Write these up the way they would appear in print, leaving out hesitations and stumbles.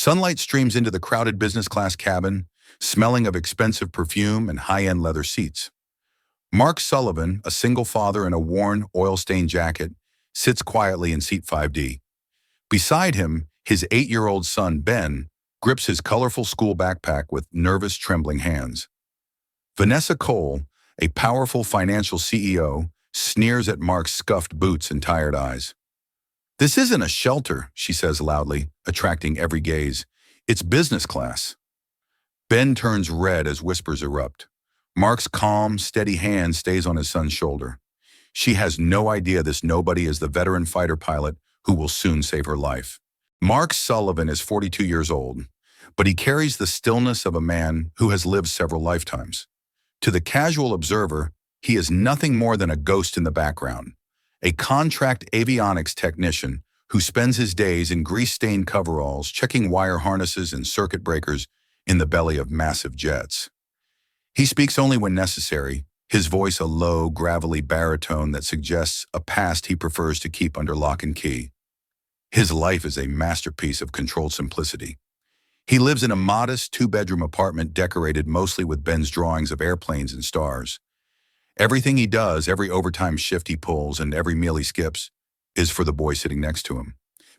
Sunlight streams into the crowded business class cabin, smelling of expensive perfume and high-end leather seats. Mark Sullivan, a single father in a worn, oil-stained jacket, sits quietly in seat 5D. Beside him, his 8-year-old son, Ben, grips his colorful school backpack with nervous, trembling hands. Vanessa Cole, a powerful financial CEO, sneers at Mark's scuffed boots and tired eyes. "This isn't a shelter," she says loudly, attracting every gaze. "It's business class." Ben turns red as whispers erupt. Mark's calm, steady hand stays on his son's shoulder. She has no idea this nobody is the veteran fighter pilot who will soon save her life. Mark Sullivan is 42 years old, but he carries the stillness of a man who has lived several lifetimes. To the casual observer, he is nothing more than a ghost in the background, a contract avionics technician who spends his days in grease-stained coveralls checking wire harnesses and circuit breakers in the belly of massive jets. He speaks only when necessary, his voice a low, gravelly baritone that suggests a past he prefers to keep under lock and key. His life is a masterpiece of controlled simplicity. He lives in a modest 2-bedroom apartment decorated mostly with Ben's drawings of airplanes and stars. Everything he does, every overtime shift he pulls, and every meal he skips, is for the boy sitting next to him.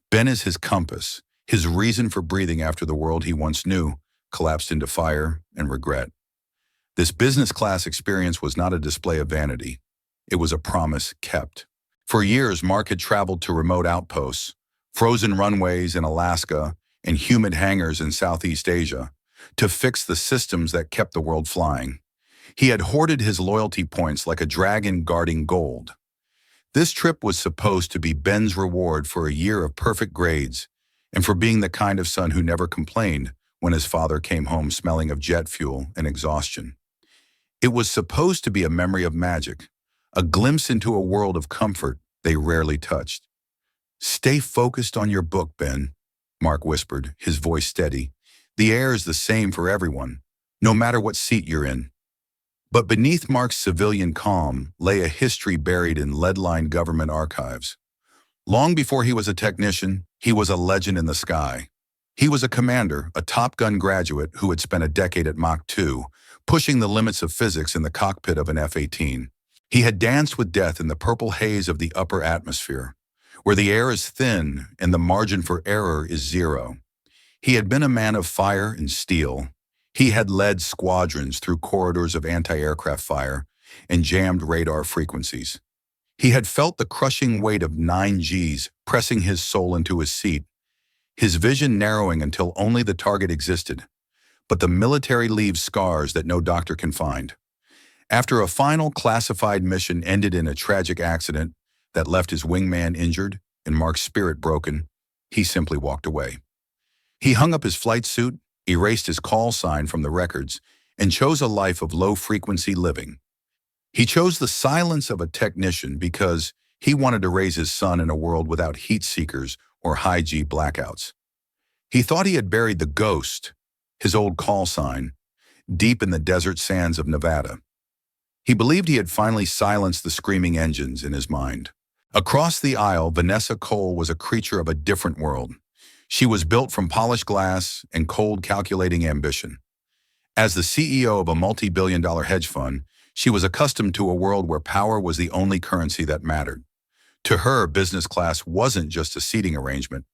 Ben is his compass, his reason for breathing after the world he once knew collapsed into fire and regret. This business class experience was not a display of vanity. It was a promise kept. For years, Mark had traveled to remote outposts, frozen runways in Alaska, and humid hangars in Southeast Asia, to fix the systems that kept the world flying. He had hoarded his loyalty points like a dragon guarding gold. This trip was supposed to be Ben's reward for a year of perfect grades and for being the kind of son who never complained when his father came home smelling of jet fuel and exhaustion. It was supposed to be a memory of magic, a glimpse into a world of comfort they rarely touched. "Stay focused on your book, Ben," Mark whispered, his voice steady. "The air is the same for everyone, no matter what seat you're in." But beneath Mark's civilian calm lay a history buried in lead-lined government archives. Long before he was a technician, he was a legend in the sky. He was a commander, a Top Gun graduate who had spent a decade at Mach 2, pushing the limits of physics in the cockpit of an F-18. He had danced with death in the purple haze of the upper atmosphere, where the air is thin and the margin for error is zero. He had been a man of fire and steel. He had led squadrons through corridors of anti-aircraft fire and jammed radar frequencies. He had felt the crushing weight of 9Gs pressing his soul into his seat, his vision narrowing until only the target existed. But the military leaves scars that no doctor can find. After a final classified mission ended in a tragic accident that left his wingman injured and Mark's spirit broken, he simply walked away. He hung up his flight suit, erased his call sign from the records, and chose a life of low-frequency living. He chose the silence of a technician because he wanted to raise his son in a world without heat seekers or high-G blackouts. He thought he had buried the ghost, his old call sign, deep in the desert sands of Nevada. He believed he had finally silenced the screaming engines in his mind. Across the aisle, Vanessa Cole was a creature of a different world. She was built from polished glass and cold, calculating ambition. As the CEO of a multi-billion-dollar hedge fund, she was accustomed to a world where power was the only currency that mattered. To her, business class wasn't just a seating arrangement.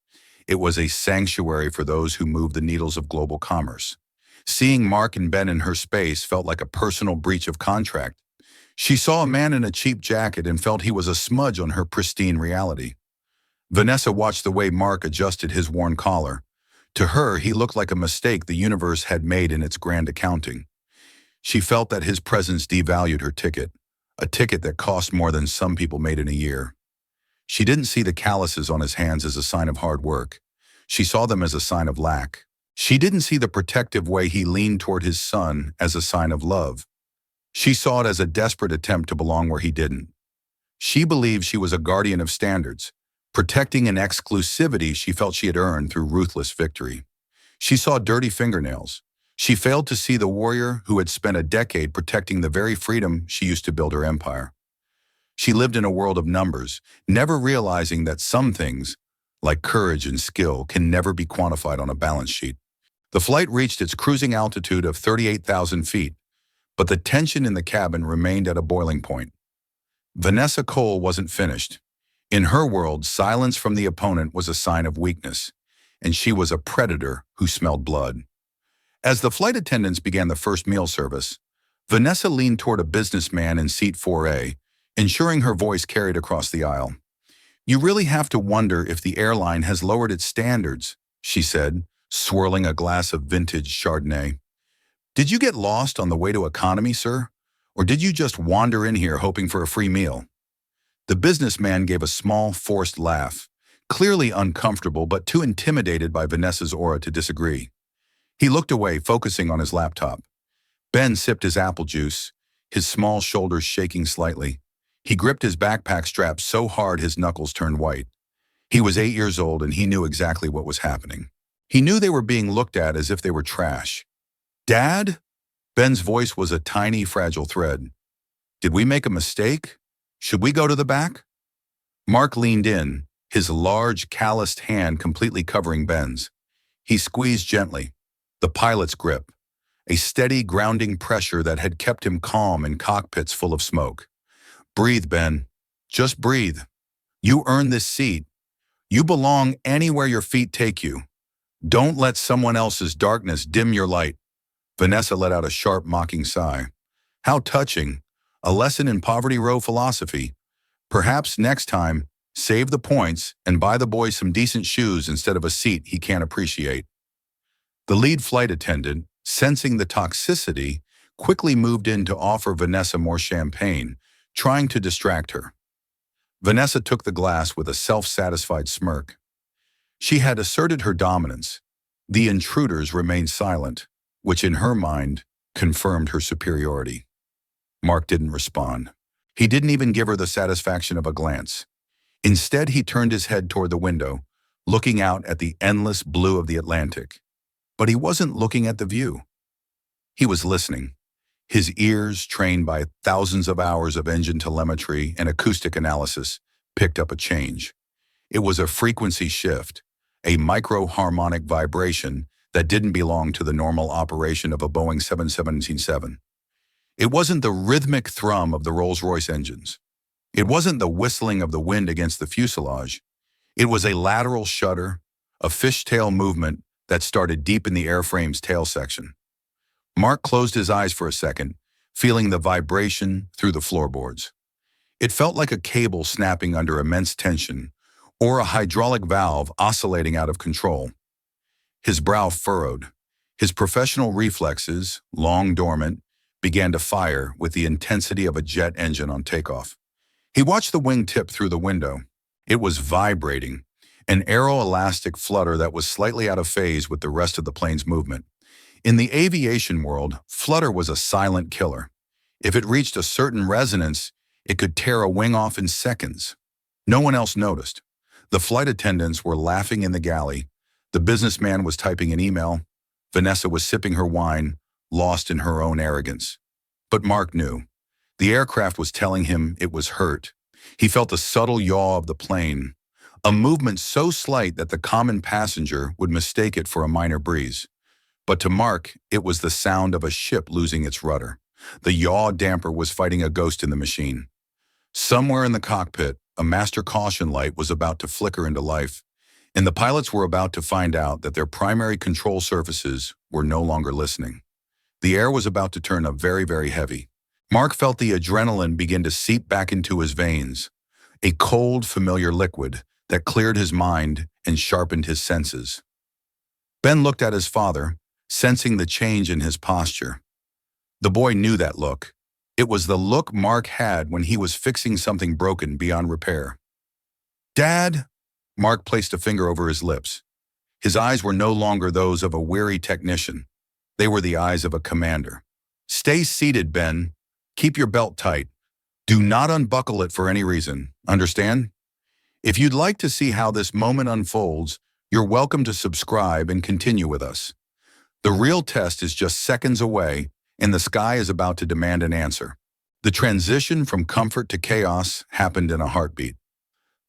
It was a sanctuary for those who moved the needles of global commerce. Seeing Mark and Ben in her space felt like a personal breach of contract. She saw a man in a cheap jacket and felt he was a smudge on her pristine reality. Vanessa watched the way Mark adjusted his worn collar. To her, he looked like a mistake the universe had made in its grand accounting. She felt that his presence devalued her ticket, a ticket that cost more than some people made in a year. She didn't see the calluses on his hands as a sign of hard work. She saw them as a sign of lack. She didn't see the protective way he leaned toward his son as a sign of love. She saw it as a desperate attempt to belong where he didn't. She believed she was a guardian of standards, protecting an exclusivity she felt she had earned through ruthless victory. She saw dirty fingernails. She failed to see the warrior who had spent a decade protecting the very freedom she used to build her empire. She lived in a world of numbers, never realizing that some things, like courage and skill, can never be quantified on a balance sheet. The flight reached its cruising altitude of 38,000 feet, but the tension in the cabin remained at a boiling point. Vanessa Cole wasn't finished. In her world, silence from the opponent was a sign of weakness, and she was a predator who smelled blood. As the flight attendants began the first meal service, Vanessa leaned toward a businessman in seat 4A, ensuring her voice carried across the aisle. "You really have to wonder if the airline has lowered its standards," she said, swirling a glass of vintage Chardonnay. "Did you get lost on the way to economy, sir? Or did you just wander in here hoping for a free meal?" The businessman gave a small, forced laugh, clearly uncomfortable but too intimidated by Vanessa's aura to disagree. He looked away, focusing on his laptop. Ben sipped his apple juice, his small shoulders shaking slightly. He gripped his backpack strap so hard his knuckles turned white. He was 8 years old and he knew exactly what was happening. He knew they were being looked at as if they were trash. "Dad?" Ben's voice was a tiny, fragile thread. "Did we make a mistake? Should we go to the back?" Mark leaned in, his large, calloused hand completely covering Ben's. He squeezed gently, the pilot's grip, a steady, grounding pressure that had kept him calm in cockpits full of smoke. "Breathe, Ben. Just breathe. You earned this seat. You belong anywhere your feet take you. Don't let someone else's darkness dim your light." Vanessa let out a sharp, mocking sigh. How touching. A lesson in Poverty Row philosophy. Perhaps next time, save the points and buy the boy some decent shoes instead of a seat he can't appreciate. The lead flight attendant, sensing the toxicity, quickly moved in to offer Vanessa more champagne, trying to distract her. Vanessa took the glass with a self-satisfied smirk. She had asserted her dominance. The intruders remained silent, which in her mind confirmed her superiority. Mark didn't respond. He didn't even give her the satisfaction of a glance. Instead, he turned his head toward the window, looking out at the endless blue of the Atlantic. But he wasn't looking at the view. He was listening. His ears, trained by thousands of hours of engine telemetry and acoustic analysis, picked up a change. It was a frequency shift, a micro-harmonic vibration that didn't belong to the normal operation of a Boeing 777. It wasn't the rhythmic thrum of the Rolls-Royce engines. It wasn't the whistling of the wind against the fuselage. It was a lateral shudder, a fishtail movement that started deep in the airframe's tail section. Mark closed his eyes for a second, feeling the vibration through the floorboards. It felt like a cable snapping under immense tension, or a hydraulic valve oscillating out of control. His brow furrowed. His professional reflexes, long dormant, began to fire with the intensity of a jet engine on takeoff. He watched the wing tip through the window. It was vibrating, an aeroelastic flutter that was slightly out of phase with the rest of the plane's movement. In the aviation world, flutter was a silent killer. If it reached a certain resonance, it could tear a wing off in seconds. No one else noticed. The flight attendants were laughing in the galley. The businessman was typing an email. Vanessa was sipping her wine, lost in her own arrogance. But Mark knew. The aircraft was telling him it was hurt. He felt the subtle yaw of the plane, a movement so slight that the common passenger would mistake it for a minor breeze. But to Mark, it was the sound of a ship losing its rudder. The yaw damper was fighting a ghost in the machine. Somewhere in the cockpit, a master caution light was about to flicker into life, and the pilots were about to find out that their primary control surfaces were no longer listening. The air was about to turn up very, very heavy. Mark felt the adrenaline begin to seep back into his veins, a cold, familiar liquid that cleared his mind and sharpened his senses. Ben looked at his father, sensing the change in his posture. The boy knew that look. It was the look Mark had when he was fixing something broken beyond repair. "Dad?" Mark placed a finger over his lips. His eyes were no longer those of a weary technician. They were the eyes of a commander. "Stay seated, Ben. Keep your belt tight. Do not unbuckle it for any reason. Understand? If you'd like to see how this moment unfolds, you're welcome to subscribe and continue with us. The real test is just seconds away, and the sky is about to demand an answer." The transition from comfort to chaos happened in a heartbeat.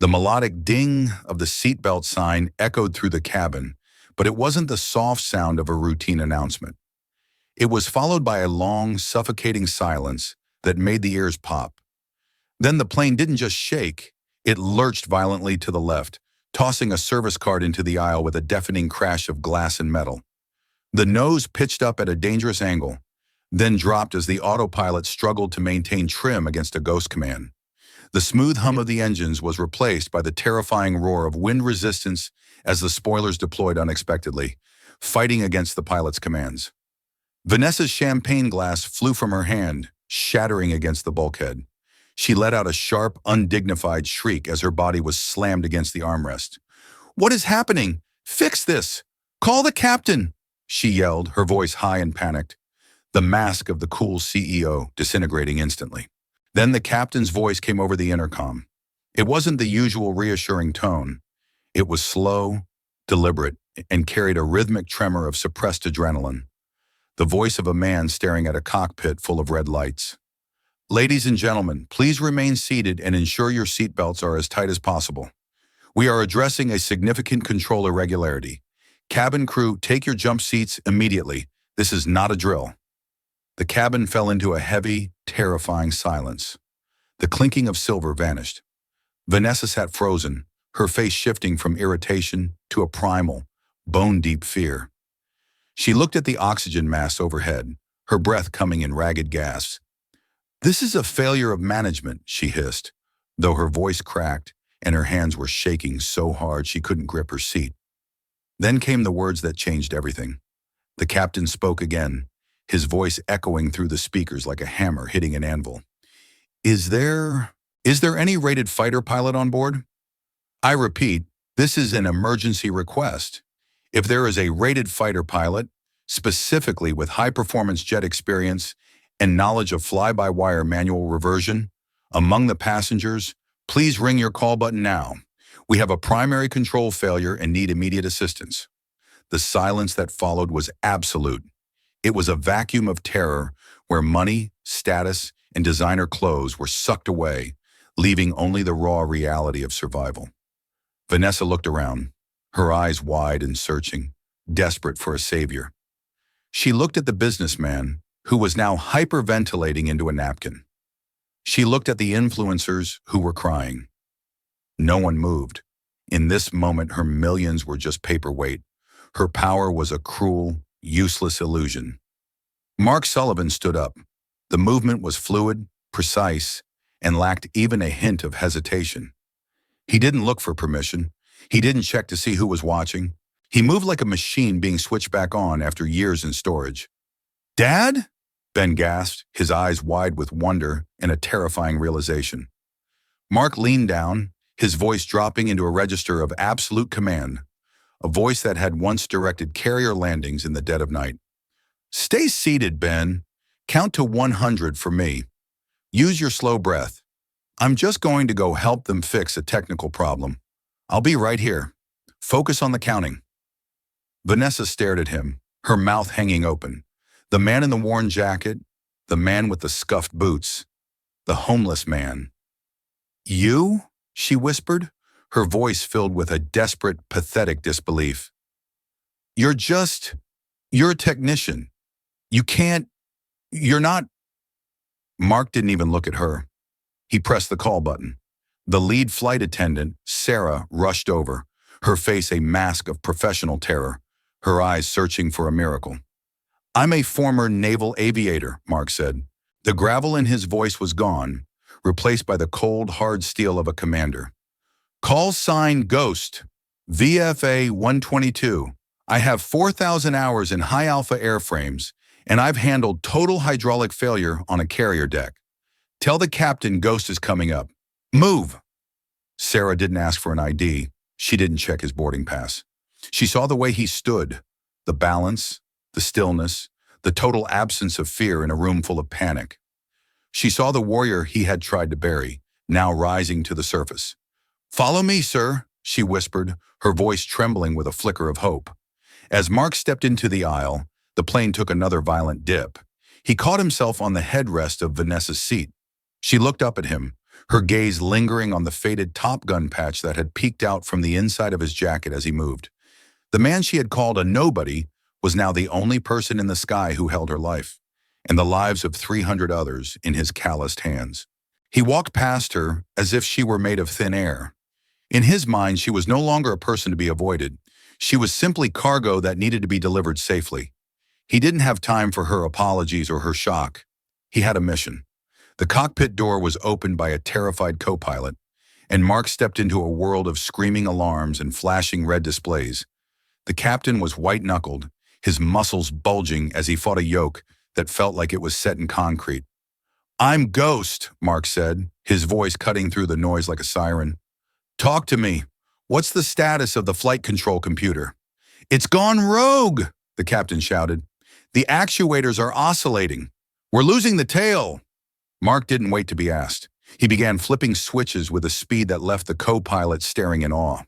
The melodic ding of the seatbelt sign echoed through the cabin, but it wasn't the soft sound of a routine announcement. It was followed by a long, suffocating silence that made the ears pop. Then the plane didn't just shake, it lurched violently to the left, tossing a service cart into the aisle with a deafening crash of glass and metal. The nose pitched up at a dangerous angle, then dropped as the autopilot struggled to maintain trim against a ghost command. The smooth hum of the engines was replaced by the terrifying roar of wind resistance as the spoilers deployed unexpectedly, fighting against the pilot's commands. Vanessa's champagne glass flew from her hand, shattering against the bulkhead. She let out a sharp, undignified shriek as her body was slammed against the armrest. "What is happening? Fix this! Call the captain!" she yelled, her voice high and panicked. The mask of the cool CEO disintegrating instantly. Then the captain's voice came over the intercom. It wasn't the usual reassuring tone. It was slow, deliberate, and carried a rhythmic tremor of suppressed adrenaline. The voice of a man staring at a cockpit full of red lights. "Ladies and gentlemen, please remain seated and ensure your seatbelts are as tight as possible. We are addressing a significant control irregularity. Cabin crew, take your jump seats immediately. This is not a drill." The cabin fell into a heavy, terrifying silence. The clinking of silver vanished. Vanessa sat frozen, her face shifting from irritation to a primal, bone-deep fear. She looked at the oxygen mask overhead, her breath coming in ragged gasps. "This is a failure of management," she hissed, though her voice cracked and her hands were shaking so hard she couldn't grip her seat. Then came the words that changed everything. The captain spoke again, his voice echoing through the speakers like a hammer hitting an anvil. Is there any rated fighter pilot on board? I repeat, this is an emergency request. If there is a rated fighter pilot, specifically with high-performance jet experience and knowledge of fly-by-wire manual reversion, among the passengers, please ring your call button now. We have a primary control failure and need immediate assistance. The silence that followed was absolute. It was a vacuum of terror where money, status, and designer clothes were sucked away, leaving only the raw reality of survival. Vanessa looked around, her eyes wide and searching, desperate for a savior. She looked at the businessman, who was now hyperventilating into a napkin. She looked at the influencers who were crying. No one moved. In this moment, her millions were just paperweight. Her power was a cruel, useless illusion. Mark Sullivan stood up. The movement was fluid, precise, and lacked even a hint of hesitation. He didn't look for permission. He didn't check to see who was watching. He moved like a machine being switched back on after years in storage. "Dad?" Ben gasped, his eyes wide with wonder and a terrifying realization. Mark leaned down, his voice dropping into a register of absolute command, a voice that had once directed carrier landings in the dead of night. "Stay seated, Ben. Count to 100 for me. Use your slow breath. I'm just going to go help them fix a technical problem. I'll be right here. Focus on the counting." Vanessa stared at him, her mouth hanging open. The man in the worn jacket, the man with the scuffed boots, the homeless man. "You?" she whispered, her voice filled with a desperate, pathetic disbelief. You're a technician. You're not." Mark didn't even look at her. He pressed the call button. The lead flight attendant, Sarah, rushed over, her face a mask of professional terror, her eyes searching for a miracle. "I'm a former naval aviator," Mark said. The gravel in his voice was gone, replaced by the cold, hard steel of a commander. "Call sign Ghost, VFA 122. I have 4,000 hours in high-alpha airframes, and I've handled total hydraulic failure on a carrier deck. Tell the captain Ghost is coming up. Move!" Sarah didn't ask for an ID. She didn't check his boarding pass. She saw the way he stood, the balance, the stillness, the total absence of fear in a room full of panic. She saw the warrior he had tried to bury, now rising to the surface. "Follow me, sir," she whispered, her voice trembling with a flicker of hope. As Mark stepped into the aisle, the plane took another violent dip. He caught himself on the headrest of Vanessa's seat. She looked up at him, her gaze lingering on the faded Top Gun patch that had peeked out from the inside of his jacket as he moved. The man she had called a nobody was now the only person in the sky who held her life, and the lives of 300 others in his calloused hands. He walked past her as if she were made of thin air. In his mind, she was no longer a person to be avoided. She was simply cargo that needed to be delivered safely. He didn't have time for her apologies or her shock. He had a mission. The cockpit door was opened by a terrified co-pilot, and Mark stepped into a world of screaming alarms and flashing red displays. The captain was white-knuckled, his muscles bulging as he fought a yoke that felt like it was set in concrete. "I'm Ghost," Mark said, his voice cutting through the noise like a siren. "Talk to me. What's the status of the flight control computer?" "It's gone rogue," the captain shouted. "The actuators are oscillating. We're losing the tail." Mark didn't wait to be asked. He began flipping switches with a speed that left the co-pilot staring in awe.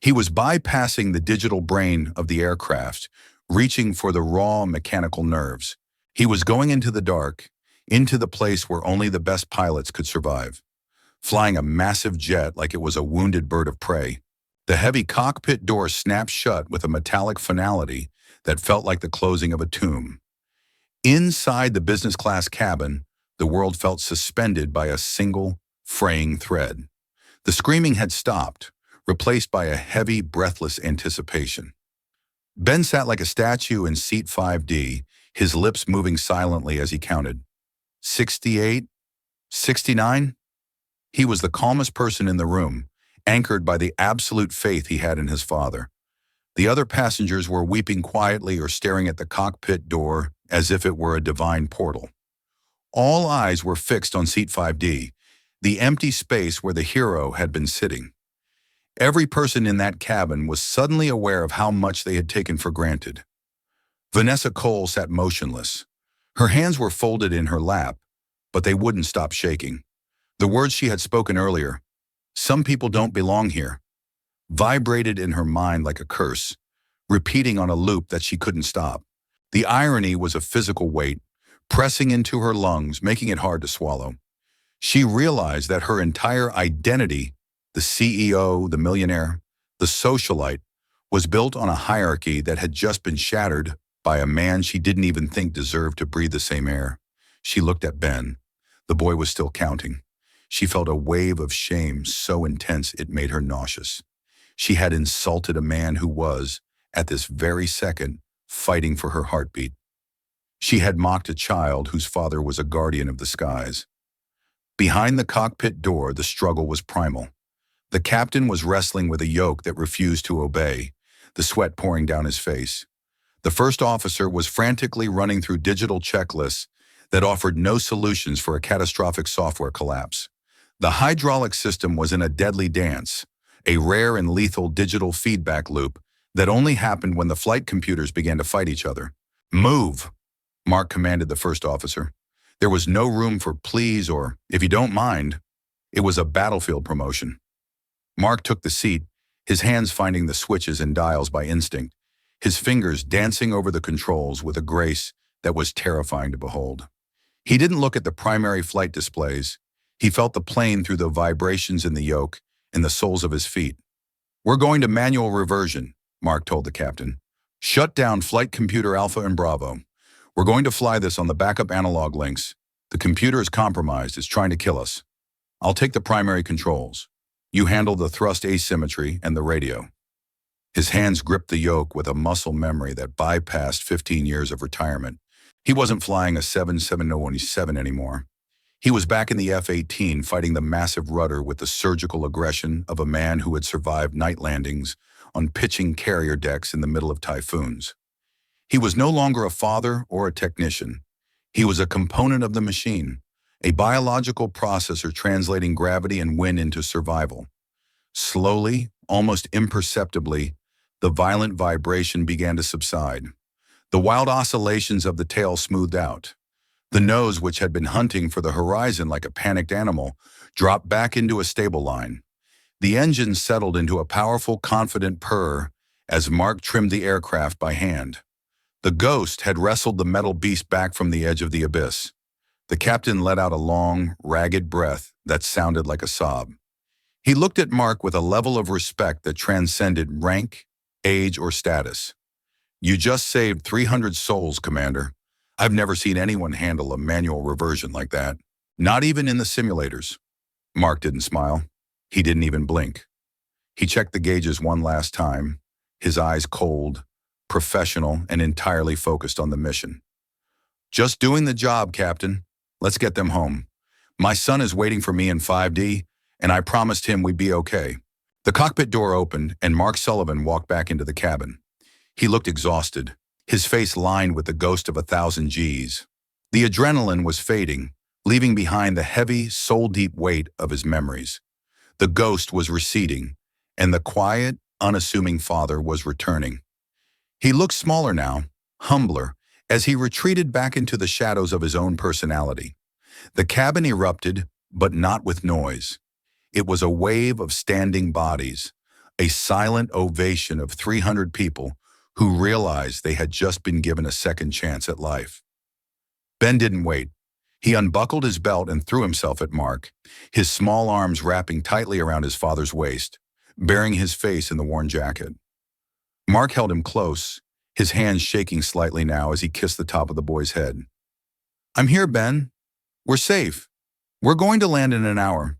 He was bypassing the digital brain of the aircraft, reaching for the raw mechanical nerves. He was going into the dark, into the place where only the best pilots could survive, flying a massive jet like it was a wounded bird of prey. The heavy cockpit door snapped shut with a metallic finality that felt like the closing of a tomb. Inside the business class cabin, the world felt suspended by a single, fraying thread. The screaming had stopped, replaced by a heavy, breathless anticipation. Ben sat like a statue in seat 5D, his lips moving silently as he counted. 68? 69? He was the calmest person in the room, anchored by the absolute faith he had in his father. The other passengers were weeping quietly or staring at the cockpit door as if it were a divine portal. All eyes were fixed on seat 5D, the empty space where the hero had been sitting. Every person in that cabin was suddenly aware of how much they had taken for granted. Vanessa Cole sat motionless. Her hands were folded in her lap, but they wouldn't stop shaking. The words she had spoken earlier, "Some people don't belong here," vibrated in her mind like a curse, repeating on a loop that she couldn't stop. The irony was a physical weight, pressing into her lungs, making it hard to swallow. She realized that her entire identity, the CEO, the millionaire, the socialite, was built on a hierarchy that had just been shattered by a man she didn't even think deserved to breathe the same air. She looked at Ben. The boy was still counting. She felt a wave of shame so intense it made her nauseous. She had insulted a man who was, at this very second, fighting for her heartbeat. She had mocked a child whose father was a guardian of the skies. Behind the cockpit door, the struggle was primal. The captain was wrestling with a yoke that refused to obey, the sweat pouring down his face. The first officer was frantically running through digital checklists that offered no solutions for a catastrophic software collapse. The hydraulic system was in a deadly dance, a rare and lethal digital feedback loop that only happened when the flight computers began to fight each other. "Move," Mark commanded the first officer. There was no room for please or, "if you don't mind." It was a battlefield promotion. Mark took the seat, his hands finding the switches and dials by instinct, his fingers dancing over the controls with a grace that was terrifying to behold. He didn't look at the primary flight displays. He felt the plane through the vibrations in the yoke and the soles of his feet. "We're going to manual reversion," Mark told the captain. "Shut down flight computer Alpha and Bravo. We're going to fly this on the backup analog links. The computer is compromised. It's trying to kill us. I'll take the primary controls. You handle the thrust asymmetry and the radio." His hands gripped the yoke with a muscle memory that bypassed 15 years of retirement. He wasn't flying a 777 anymore. He was back in the F-18 fighting the massive rudder with the surgical aggression of a man who had survived night landings on pitching carrier decks in the middle of typhoons. He was no longer a father or a technician. He was a component of the machine, a biological processor translating gravity and wind into survival. Slowly, almost imperceptibly, the violent vibration began to subside. The wild oscillations of the tail smoothed out. The nose, which had been hunting for the horizon like a panicked animal, dropped back into a stable line. The engine settled into a powerful, confident purr as Mark trimmed the aircraft by hand. The Ghost had wrestled the metal beast back from the edge of the abyss. The captain let out a long, ragged breath that sounded like a sob. He looked at Mark with a level of respect that transcended rank, age, or status. You just saved 300 souls, Commander. I've never seen anyone handle a manual reversion like that. Not even in the simulators. Mark didn't smile. He didn't even blink. He checked the gauges one last time, his eyes cold, professional, and entirely focused on the mission. Just doing the job, Captain. Let's get them home. My son is waiting for me in 5D, and I promised him we'd be okay. The cockpit door opened, and Mark Sullivan walked back into the cabin. He looked exhausted, his face lined with the ghost of 1,000 Gs. The adrenaline was fading, leaving behind the heavy, soul-deep weight of his memories. The ghost was receding, and the quiet, unassuming father was returning. He looked smaller now, humbler, as he retreated back into the shadows of his own personality. The cabin erupted, but not with noise. It was a wave of standing bodies, a silent ovation of 300 people who realized they had just been given a second chance at life. Ben didn't wait. He unbuckled his belt and threw himself at Mark, his small arms wrapping tightly around his father's waist, burying his face in the worn jacket. Mark held him close, his hands shaking slightly now as he kissed the top of the boy's head. "I'm here, Ben. We're safe. We're going to land in an hour."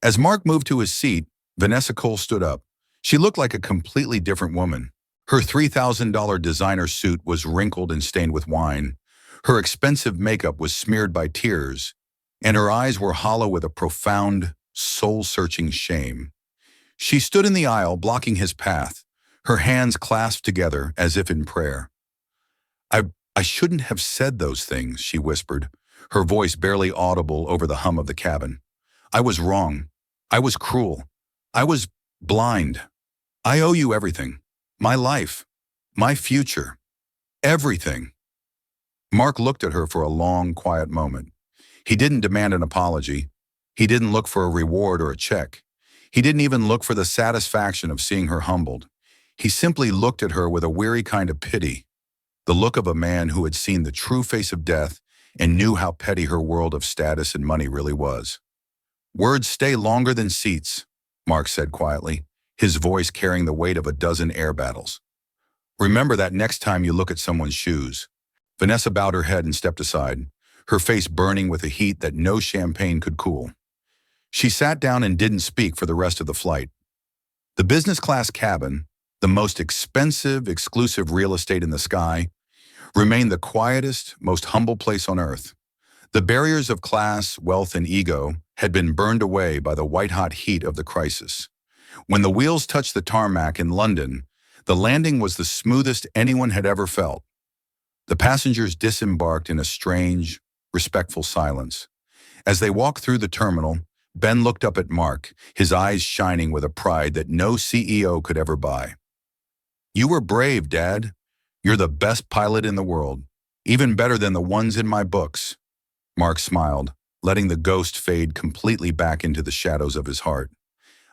As Mark moved to his seat, Vanessa Cole stood up. She looked like a completely different woman. Her $3,000 designer suit was wrinkled and stained with wine. Her expensive makeup was smeared by tears, and her eyes were hollow with a profound, soul-searching shame. She stood in the aisle, blocking his path, her hands clasped together as if in prayer. I shouldn't have said those things," she whispered, her voice barely audible over the hum of the cabin. "I was wrong. I was cruel. I was blind. I owe you everything. My life. My future. Everything." Mark looked at her for a long, quiet moment. He didn't demand an apology. He didn't look for a reward or a check. He didn't even look for the satisfaction of seeing her humbled. He simply looked at her with a weary kind of pity, the look of a man who had seen the true face of death and knew how petty her world of status and money really was. "Words stay longer than seats," Mark said quietly, his voice carrying the weight of a dozen air battles. "Remember that next time you look at someone's shoes." Vanessa bowed her head and stepped aside, her face burning with a heat that no champagne could cool. She sat down and didn't speak for the rest of the flight. The business class cabin, the most expensive, exclusive real estate in the sky, remained the quietest, most humble place on earth. The barriers of class, wealth, and ego had been burned away by the white-hot heat of the crisis. When the wheels touched the tarmac in London, the landing was the smoothest anyone had ever felt. The passengers disembarked in a strange, respectful silence. As they walked through the terminal, Ben looked up at Mark, his eyes shining with a pride that no CEO could ever buy. "You were brave, Dad. You're the best pilot in the world, even better than the ones in my books." Mark smiled, letting the ghost fade completely back into the shadows of his heart.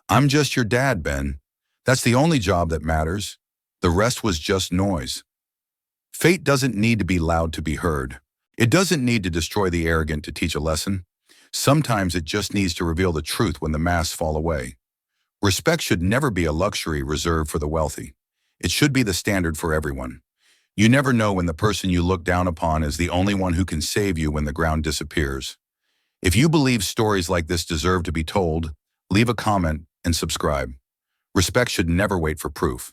"I'm just your dad, Ben. That's the only job that matters. The rest was just noise." Fate doesn't need to be loud to be heard. It doesn't need to destroy the arrogant to teach a lesson. Sometimes it just needs to reveal the truth when the masks fall away. Respect should never be a luxury reserved for the wealthy. It should be the standard for everyone. You never know when the person you look down upon is the only one who can save you when the ground disappears. If you believe stories like this deserve to be told, leave a comment and subscribe. Respect should never wait for proof.